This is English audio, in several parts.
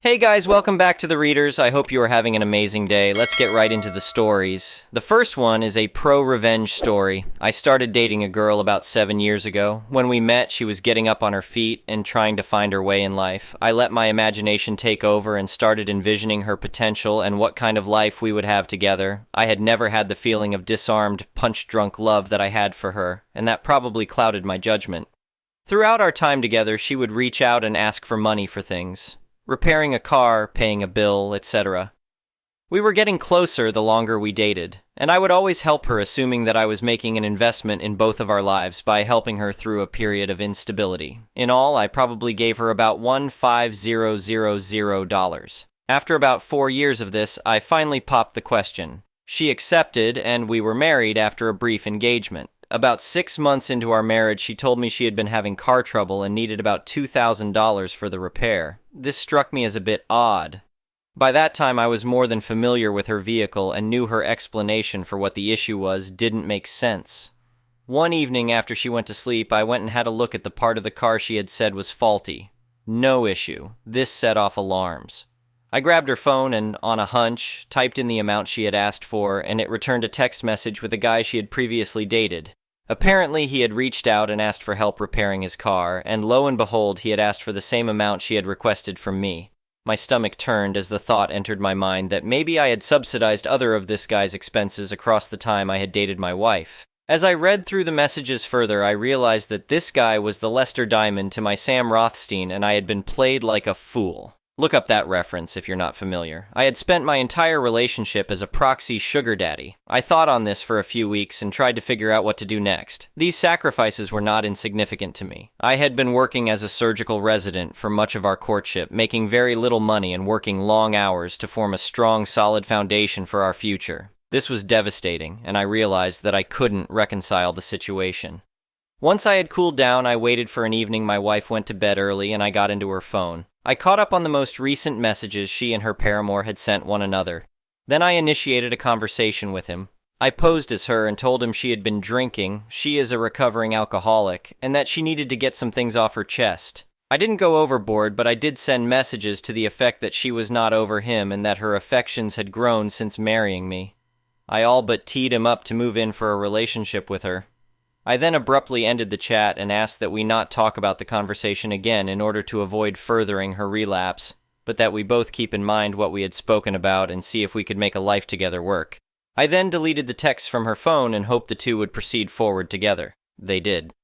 Hey guys, welcome back to the Readers. I hope you are having an amazing day. Let's get right into the stories. The first one is a pro-revenge story. I started dating a girl about 7 years ago. When we met, she was getting up on her feet and trying to find her way in life. I let my imagination take over and started envisioning her potential and what kind of life we would have together. I had never had the feeling of disarmed, punch-drunk love that I had for her, and that probably clouded my judgment. Throughout our time together, she would reach out and ask for money for things. Repairing a car, paying a bill, etc. We were getting closer the longer we dated, and I would always help her, assuming that I was making an investment in both of our lives by helping her through a period of instability. In all, I probably gave her about $15,000. After about 4 years of this, I finally popped the question. She accepted, and we were married after a brief engagement. About 6 months into our marriage, she told me she had been having car trouble and needed about $2,000 for the repair. This struck me as a bit odd. By that time, I was more than familiar with her vehicle and knew her explanation for what the issue was didn't make sense. One evening after she went to sleep, I went and had a look at the part of the car she had said was faulty. No issue. This set off alarms. I grabbed her phone and, on a hunch, typed in the amount she had asked for, and it returned a text message with a guy she had previously dated. Apparently, he had reached out and asked for help repairing his car, and lo and behold, he had asked for the same amount she had requested from me. My stomach turned as the thought entered my mind that maybe I had subsidized other of this guy's expenses across the time I had dated my wife. As I read through the messages further, I realized that this guy was the Lester Diamond to my Sam Rothstein, and I had been played like a fool. Look up that reference if you're not familiar. I had spent my entire relationship as a proxy sugar daddy. I thought on this for a few weeks and tried to figure out what to do next. These sacrifices were not insignificant to me. I had been working as a surgical resident for much of our courtship, making very little money and working long hours to form a strong, solid foundation for our future. This was devastating, and I realized that I couldn't reconcile the situation. Once I had cooled down, I waited for an evening my wife went to bed early and I got into her phone. I caught up on the most recent messages she and her paramour had sent one another. Then I initiated a conversation with him. I posed as her and told him she had been drinking, she is a recovering alcoholic, and that she needed to get some things off her chest. I didn't go overboard, but I did send messages to the effect that she was not over him and that her affections had grown since marrying me. I all but teed him up to move in for a relationship with her. I then abruptly ended the chat and asked that we not talk about the conversation again in order to avoid furthering her relapse, but that we both keep in mind what we had spoken about and see if we could make a life together work. I then deleted the text from her phone and hoped the two would proceed forward together. They did.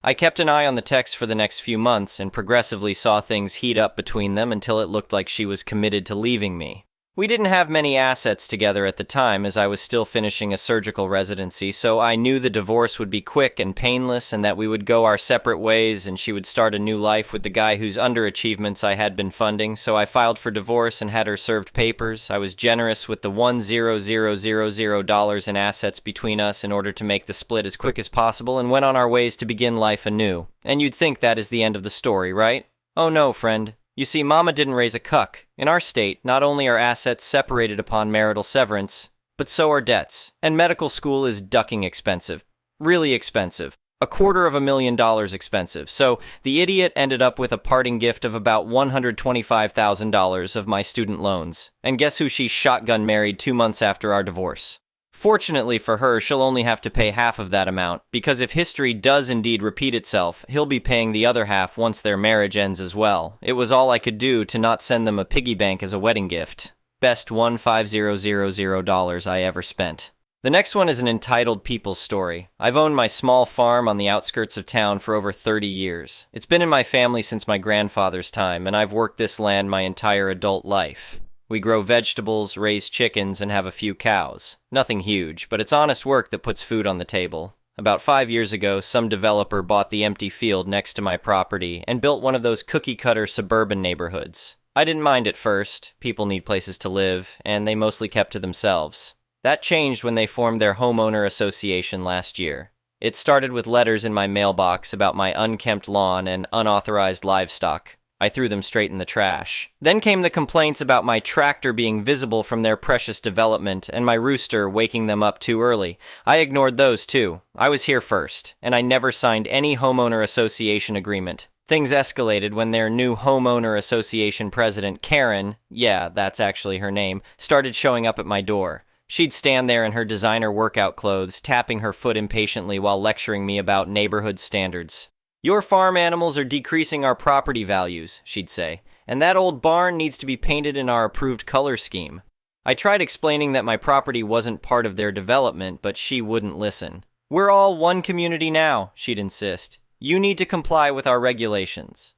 I kept an eye on the text for the next few months and progressively saw things heat up between them until it looked like she was committed to leaving me. We didn't have many assets together at the time as I was still finishing a surgical residency, so I knew the divorce would be quick and painless and that we would go our separate ways and she would start a new life with the guy whose underachievements I had been funding, so I filed for divorce and had her served papers. I was generous with the $1,000 in assets between us in order to make the split as quick as possible and went on our ways to begin life anew. And you'd think that is the end of the story, right? Oh no, friend. You see, Mama didn't raise a cuck. In our state, not only are assets separated upon marital severance, but so are debts. And medical school is ducking expensive. Really expensive. $250,000 expensive. So the idiot ended up with a parting gift of about $125,000 of my student loans. And guess who she shotgun married 2 months after our divorce? Fortunately for her, she'll only have to pay half of that amount, because if history does indeed repeat itself, he'll be paying the other half once their marriage ends as well. It was all I could do to not send them a piggy bank as a wedding gift. Best $1,500 I ever spent. The next one is an entitled people's story. I've owned my small farm on the outskirts of town for over 30 years. It's been in my family since my grandfather's time, and I've worked this land my entire adult life. We grow vegetables, raise chickens, and have a few cows. Nothing huge, but it's honest work that puts food on the table. About 5 years ago, some developer bought the empty field next to my property and built one of those cookie-cutter suburban neighborhoods. I didn't mind at first. People need places to live, and they mostly kept to themselves. That changed when they formed their homeowner association last year. It started with letters in my mailbox about my unkempt lawn and unauthorized livestock. I threw them straight in the trash. Then came the complaints about my tractor being visible from their precious development and my rooster waking them up too early. I ignored those too. I was here first, and I never signed any homeowner association agreement. Things escalated when their new homeowner association president, Karen, yeah, that's actually her name, started showing up at my door. She'd stand there in her designer workout clothes, tapping her foot impatiently while lecturing me about neighborhood standards. "Your farm animals are decreasing our property values," she'd say, "and that old barn needs to be painted in our approved color scheme." I tried explaining that my property wasn't part of their development, but she wouldn't listen. "We're all one community now," she'd insist. "You need to comply with our regulations."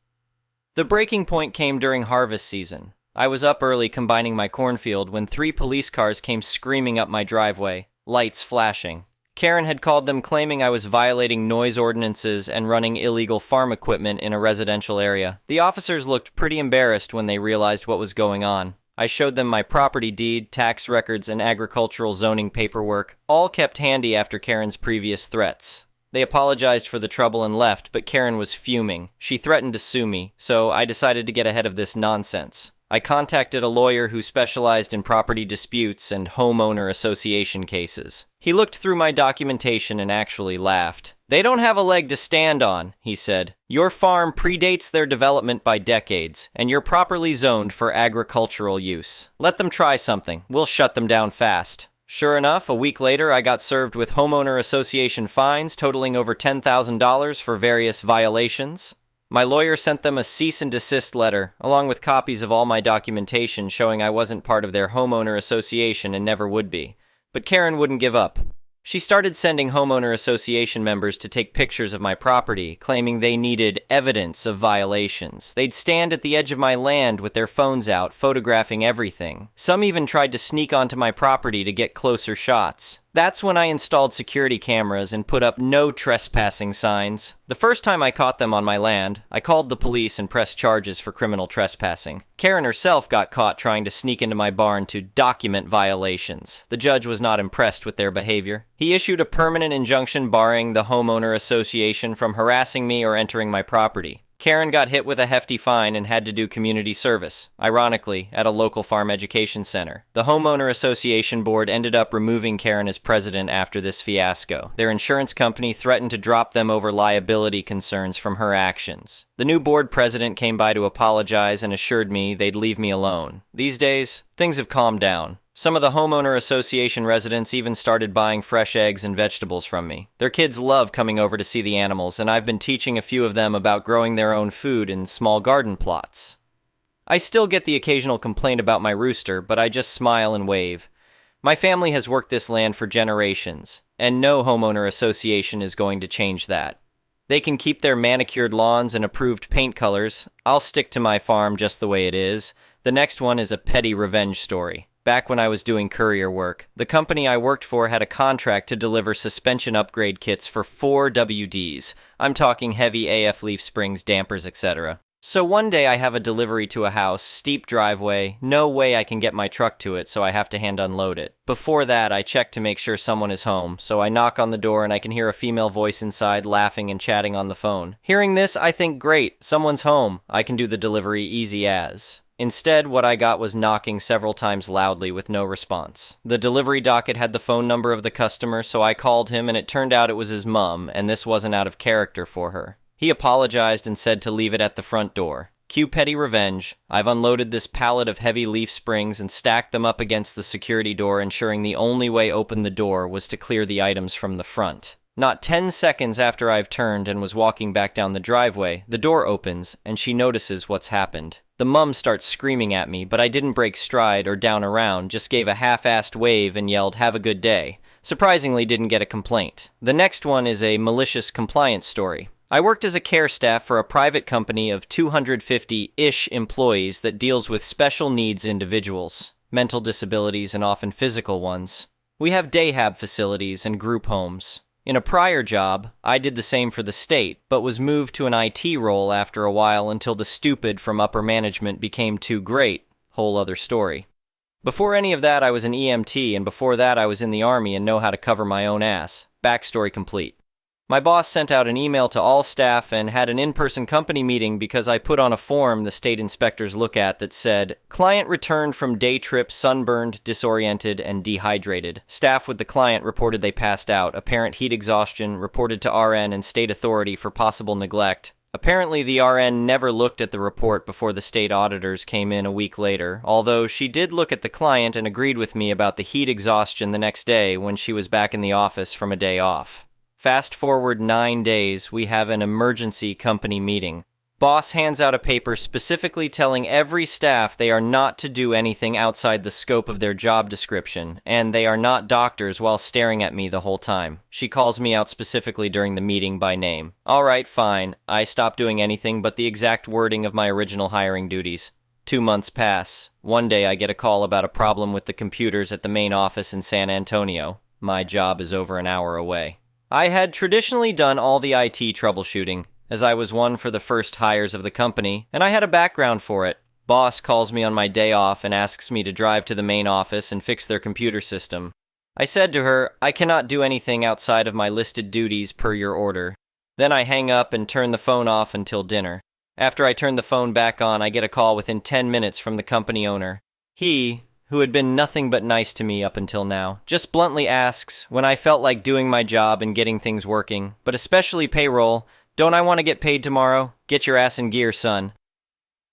The breaking point came during harvest season. I was up early combining my cornfield when 3 police cars came screaming up my driveway, lights flashing. Karen had called them claiming I was violating noise ordinances and running illegal farm equipment in a residential area. The officers looked pretty embarrassed when they realized what was going on. I showed them my property deed, tax records, and agricultural zoning paperwork, all kept handy after Karen's previous threats. They apologized for the trouble and left, but Karen was fuming. She threatened to sue me, so I decided to get ahead of this nonsense. I contacted a lawyer who specialized in property disputes and homeowner association cases. He looked through my documentation and actually laughed. "They don't have a leg to stand on," he said. "Your farm predates their development by decades, and you're properly zoned for agricultural use. Let them try something. We'll shut them down fast." Sure enough, a week later, I got served with homeowner association fines totaling over $10,000 for various violations. My lawyer sent them a cease and desist letter, along with copies of all my documentation showing I wasn't part of their homeowner association and never would be. But Karen wouldn't give up. She started sending homeowner association members to take pictures of my property, claiming they needed evidence of violations. They'd stand at the edge of my land with their phones out, photographing everything. Some even tried to sneak onto my property to get closer shots. That's when I installed security cameras and put up no trespassing signs. The first time I caught them on my land, I called the police and pressed charges for criminal trespassing. Karen herself got caught trying to sneak into my barn to document violations. The judge was not impressed with their behavior. He issued a permanent injunction barring the homeowner association from harassing me or entering my property. Karen got hit with a hefty fine and had to do community service, ironically, at a local farm education center. The homeowner association board ended up removing Karen as president after this fiasco. Their insurance company threatened to drop them over liability concerns from her actions. The new board president came by to apologize and assured me they'd leave me alone. These days, things have calmed down. Some of the homeowner association residents even started buying fresh eggs and vegetables from me. Their kids love coming over to see the animals, and I've been teaching a few of them about growing their own food in small garden plots. I still get the occasional complaint about my rooster, but I just smile and wave. My family has worked this land for generations, and no homeowner association is going to change that. They can keep their manicured lawns and approved paint colors. I'll stick to my farm just the way it is. The next one is a petty revenge story. Back when I was doing courier work, the company I worked for had a contract to deliver suspension upgrade kits for 4 WDs. I'm talking heavy AF leaf springs, dampers, etc. So one day I have a delivery to a house, steep driveway, no way I can get my truck to it, so I have to hand unload it. Before that, I check to make sure someone is home, so I knock on the door and I can hear a female voice inside laughing and chatting on the phone. Hearing this, I think, great, someone's home. I can do the delivery easy as. Instead, what I got was knocking several times loudly with no response. The delivery docket had the phone number of the customer, so I called him and it turned out it was his mom, and this wasn't out of character for her. He apologized and said to leave it at the front door. Cue petty revenge. I've unloaded this pallet of heavy leaf springs and stacked them up against the security door, ensuring the only way open the door was to clear the items from the front. Not 10 seconds after I've turned and was walking back down the driveway, the door opens and she notices what's happened. The mum starts screaming at me, but I didn't break stride or down around, just gave a half-assed wave and yelled, "Have a good day." Surprisingly, didn't get a complaint. The next one is a malicious compliance story. I worked as a care staff for a private company of 250-ish employees that deals with special needs individuals, mental disabilities and often physical ones. We have day-hab facilities and group homes. In a prior job, I did the same for the state, but was moved to an IT role after a while until the stupid from upper management became too great. Whole other story. Before any of that, I was an EMT, and before that, I was in the Army and know how to cover my own ass. Backstory complete. My boss sent out an email to all staff and had an in-person company meeting because I put on a form the state inspectors look at that said, "Client returned from day trip sunburned, disoriented, and dehydrated. Staff with the client reported they passed out. Apparent heat exhaustion, reported to RN and state authority for possible neglect. Apparently, the RN never looked at the report before the state auditors came in a week later, although she did look at the client and agreed with me about the heat exhaustion the next day when she was back in the office from a day off. Fast forward 9 days, we have an emergency company meeting. Boss hands out a paper specifically telling every staff they are not to do anything outside the scope of their job description, and they are not doctors, while staring at me the whole time. She calls me out specifically during the meeting by name. Alright, fine. I stop doing anything but the exact wording of my original hiring duties. 2 months pass. One day I get a call about a problem with the computers at the main office in San Antonio. My job is over an hour away. I had traditionally done all the IT troubleshooting, as I was one for the first hires of the company, and I had a background for it. Boss calls me on my day off and asks me to drive to the main office and fix their computer system. I said to her, I cannot do anything outside of my listed duties per your order. Then I hang up and turn the phone off until dinner. After I turn the phone back on, I get a call within 10 minutes from the company owner. He, who had been nothing but nice to me up until now, just bluntly asks, when I felt like doing my job and getting things working, but especially payroll, don't I want to get paid tomorrow? Get your ass in gear, son.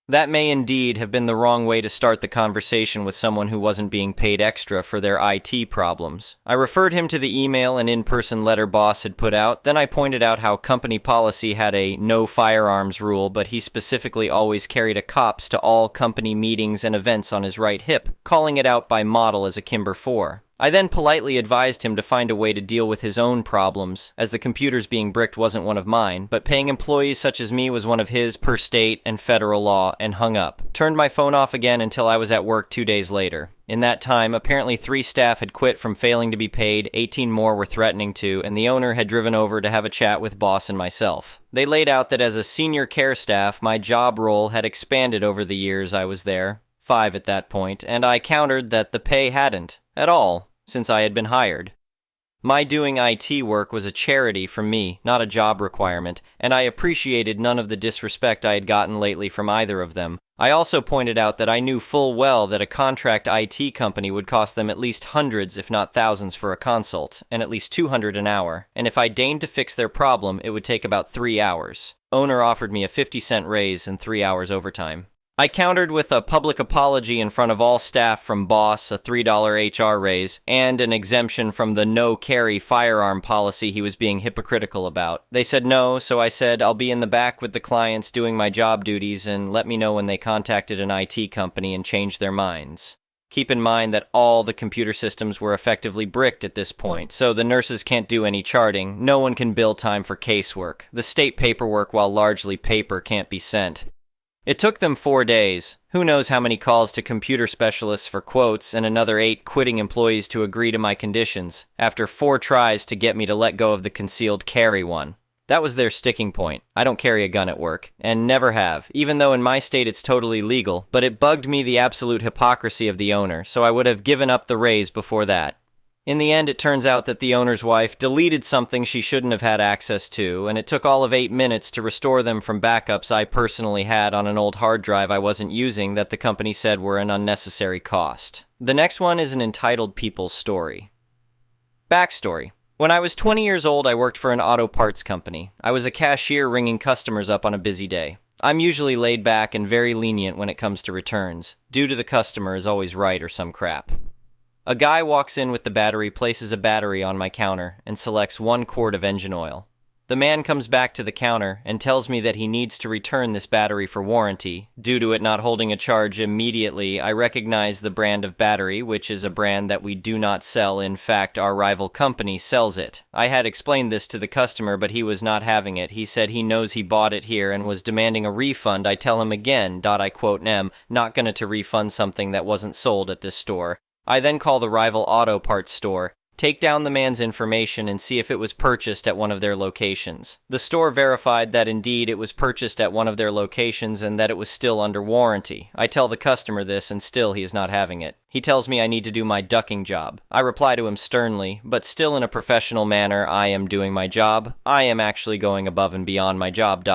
That may indeed have been the wrong way to start the conversation with someone who wasn't being paid extra for their IT problems. I referred him to the email and in-person letter boss had put out, then I pointed out how company policy had a no firearms rule, but he specifically always carried a COPS to all company meetings and events on his right hip, calling it out by model as a Kimber 4. I then politely advised him to find a way to deal with his own problems, as the computers being bricked wasn't one of mine, but paying employees such as me was one of his per state and federal law, and hung up. Turned my phone off again until I was at work 2 days later. In that time, apparently 3 staff had quit from failing to be paid, 18 more were threatening to, and the owner had driven over to have a chat with boss and myself. They laid out that as a senior care staff, my job role had expanded over the years I was there, 5 at that point, and I countered that the pay hadn't, at all, since I had been hired. My doing IT work was a charity from me, not a job requirement, and I appreciated none of the disrespect I had gotten lately from either of them. I also pointed out that I knew full well that a contract IT company would cost them at least hundreds, if not thousands, for a consult, and at least $200 an hour, and if I deigned to fix their problem, it would take about 3 hours. Owner offered me a 50-cent raise and 3 hours overtime. I countered with a public apology in front of all staff from boss, a $3 HR raise, and an exemption from the no-carry firearm policy he was being hypocritical about. They said no, so I said I'll be in the back with the clients doing my job duties and let me know when they contacted an IT company and changed their minds. Keep in mind that all the computer systems were effectively bricked at this point, so the nurses can't do any charting, no one can bill time for casework, the state paperwork, while largely paper, can't be sent. It took them 4 days, who knows how many calls to computer specialists for quotes, and another 8 quitting employees to agree to my conditions, after 4 tries to get me to let go of the concealed carry one. That was their sticking point. I don't carry a gun at work, and never have, even though in my state it's totally legal, but it bugged me the absolute hypocrisy of the owner, so I would have given up the raise before that. In the end, it turns out that the owner's wife deleted something she shouldn't have had access to, and it took all of 8 minutes to restore them from backups I personally had on an old hard drive I wasn't using that the company said were an unnecessary cost. The next one is an entitled people's story. Backstory. When I was 20 years old, I worked for an auto parts company. I was a cashier ringing customers up on a busy day. I'm usually laid back and very lenient when it comes to returns. Due to the customer is always right or some crap. A guy walks in with the battery, places a battery on my counter, and selects 1 quart of engine oil. The man comes back to the counter and tells me that he needs to return this battery for warranty. Due to it not holding a charge immediately, I recognize the brand of battery, which is a brand that we do not sell. In fact, our rival company sells it. I had explained this to the customer, but he was not having it. He said he knows he bought it here and was demanding a refund. I tell him again, I quote, not gonna to refund something that wasn't sold at this store. I then call the rival auto parts store, take down the man's information, and see if it was purchased at one of their locations. The store verified that indeed it was purchased at one of their locations and that it was still under warranty. I tell the customer this, and still he is not having it. He tells me I need to do my ducking job. I reply to him sternly, but still in a professional manner. I am doing my job. I am actually going above and beyond my job.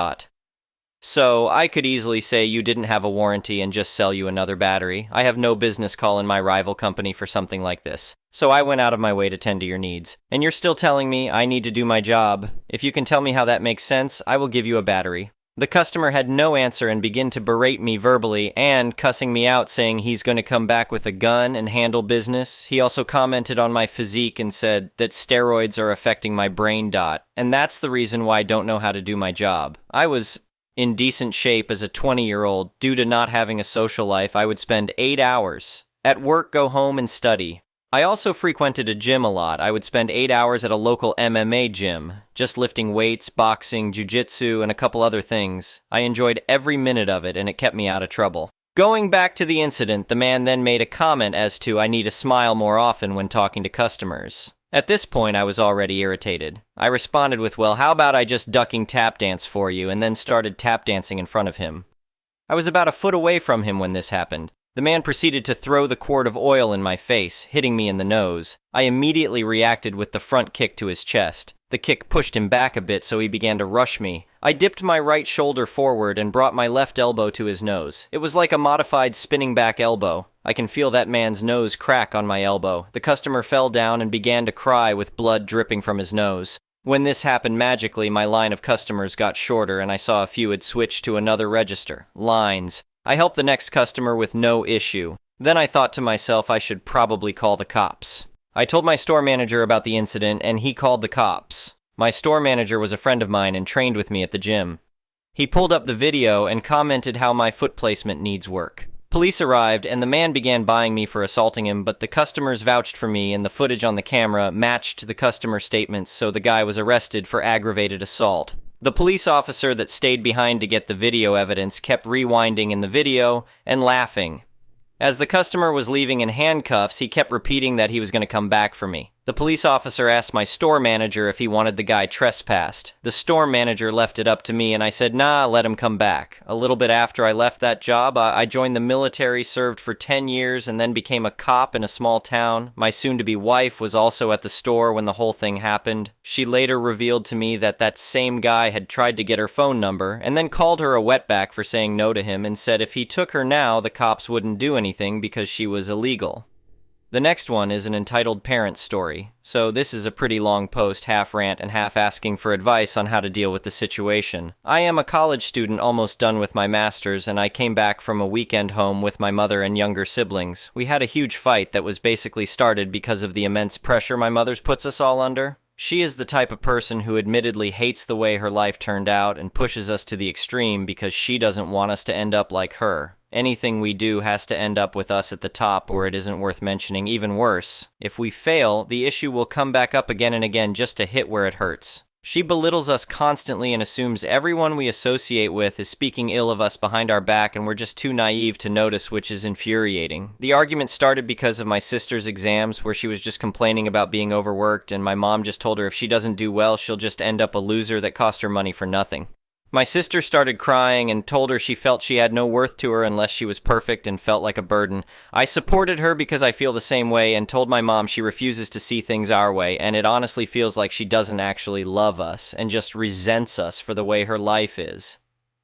So, I could easily say you didn't have a warranty and just sell you another battery. I have no business calling my rival company for something like this. So I went out of my way to tend to your needs. And you're still telling me I need to do my job. If you can tell me how that makes sense, I will give you a battery. The customer had no answer and began to berate me verbally and cussing me out, saying he's going to come back with a gun and handle business. He also commented on my physique and said that steroids are affecting my brain dot, and that's the reason why I don't know how to do my job. I was in decent shape as a 20-year-old. Due to not having a social life, I would spend 8 hours at work, go home, and study. I also frequented a gym a lot. I would spend 8 hours at a local MMA gym, just lifting weights, boxing, jiu-jitsu, and a couple other things. I enjoyed every minute of it, and it kept me out of trouble. Going back to the incident, the man then made a comment as to I need to smile more often when talking to customers. At this point, I was already irritated. I responded with, well, how about I just ducking tap dance for you, and then started tap dancing in front of him. I was about a foot away from him when this happened. The man proceeded to throw the quart of oil in my face, hitting me in the nose. I immediately reacted with the front kick to his chest. The kick pushed him back a bit, so he began to rush me. I dipped my right shoulder forward and brought my left elbow to his nose. It was like a modified spinning back elbow. I can feel that man's nose crack on my elbow. The customer fell down and began to cry with blood dripping from his nose. When this happened magically, my line of customers got shorter and I saw a few had switched to another register. Lines. I helped the next customer with no issue. Then I thought to myself I should probably call the cops. I told my store manager about the incident and he called the cops. My store manager was a friend of mine and trained with me at the gym. He pulled up the video and commented how my foot placement needs work. Police arrived and the man began buying me for assaulting him, but the customers vouched for me and the footage on the camera matched the customer statements, so the guy was arrested for aggravated assault. The police officer that stayed behind to get the video evidence kept rewinding in the video and laughing. As the customer was leaving in handcuffs, he kept repeating that he was going to come back for me. The police officer asked my store manager if he wanted the guy trespassed. The store manager left it up to me and I said, nah, let him come back. A little bit after I left that job, I joined the military, served for 10 years, and then became a cop in a small town. My soon-to-be wife was also at the store when the whole thing happened. She later revealed to me that that same guy had tried to get her phone number and then called her a wetback for saying no to him and said if he took her now, the cops wouldn't do anything because she was illegal. The next one is an entitled parent story, so this is a pretty long post, half rant and half asking for advice on how to deal with the situation. I am a college student almost done with my master's, and I came back from a weekend home with my mother and younger siblings. We had a huge fight that was basically started because of the immense pressure my mother puts us all under. She is the type of person who admittedly hates the way her life turned out and pushes us to the extreme because she doesn't want us to end up like her. Anything we do has to end up with us at the top or it isn't worth mentioning. Even worse, if we fail, the issue will come back up again and again just to hit where it hurts. She belittles us constantly and assumes everyone we associate with is speaking ill of us behind our back and we're just too naive to notice, which is infuriating. The argument started because of my sister's exams where she was just complaining about being overworked and my mom just told her if she doesn't do well, she'll just end up a loser that cost her money for nothing. My sister started crying and told her she felt she had no worth to her unless she was perfect and felt like a burden. I supported her because I feel the same way and told my mom she refuses to see things our way, and it honestly feels like she doesn't actually love us and just resents us for the way her life is.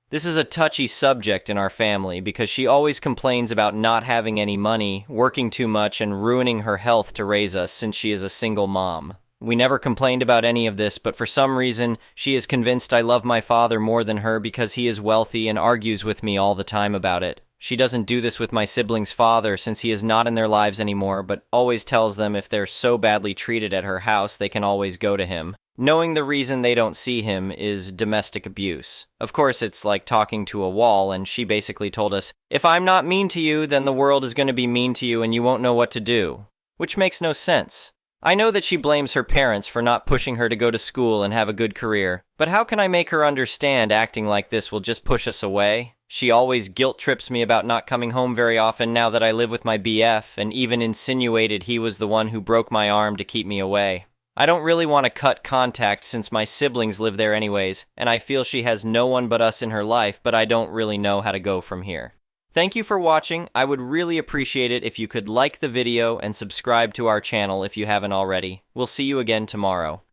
This is a touchy subject in our family because she always complains about not having any money, working too much, and ruining her health to raise us since she is a single mom. We never complained about any of this, but for some reason, she is convinced I love my father more than her because he is wealthy and argues with me all the time about it. She doesn't do this with my siblings' father since he is not in their lives anymore, but always tells them if they're so badly treated at her house, they can always go to him, knowing the reason they don't see him is domestic abuse. Of course, it's like talking to a wall, and she basically told us, if I'm not mean to you, then the world is going to be mean to you and you won't know what to do. Which makes no sense. I know that she blames her parents for not pushing her to go to school and have a good career, but how can I make her understand acting like this will just push us away? She always guilt trips me about not coming home very often now that I live with my BF, and even insinuated he was the one who broke my arm to keep me away. I don't really want to cut contact since my siblings live there anyways, and I feel she has no one but us in her life, but I don't really know how to go from here. Thank you for watching. I would really appreciate it if you could like the video and subscribe to our channel if you haven't already. We'll see you again tomorrow.